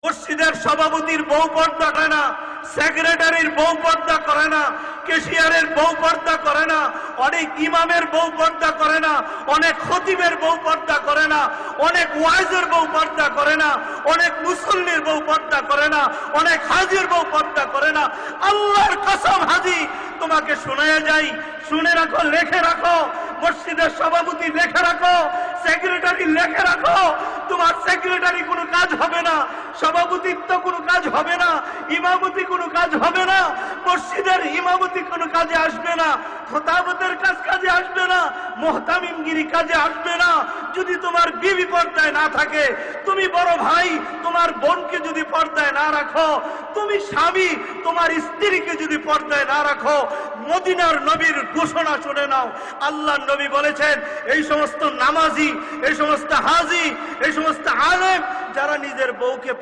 মসজিদের সভাপতির বউ পর্দা করে না, সেক্রেটারির বউ পর্দা করে না, ক্যাশিয়ারের বউ পর্দা করে না, অনেক ইমামের বউ পর্দা করে না, অনেক খতিবের বউ পর্দা করে না, অনেক ওয়াইজের বউ পর্দা করে না, অনেক মুসল্লির বউ পর্দা করে না, অনেক হাজির বউ পর্দা করে না। আল্লাহর কসম হাজি, তোমাকে শোনায়া যাই, শুনে রাখো, লেখে রাখো, মসজিদের সভাপতি লেখে রাখো, সেক্রেটারি লেখে রাখো, তোমার সেক্রেটারি কোনো কাজ হবে না, সভাপতিত্ব কোনো কাজ হবে না, ইমামতি কোনো কাজ হবে না, মসজিদের ইমামতি কোনো কাজে আসবে না, খতাবতের কাজে আসবে না, মুহতামিমগিরি কাজে আসবে না। যদি তোমার বিবি পর্দায় না থাকে, তুমি বড় ভাই তোমার বোনকে যদি পর্দায় না রাখো, তুমি স্বামী তোমার স্ত্রীকে যদি পর্দায় না রাখো, মদিনার নবীর ঘোষণা শুনে নাও। আল্লাহর নবী বলেছেন, এই সমস্ত নামাজি, এই সমস্ত হাজি, এই সমস্ত আলেম যারা নিজের বউকে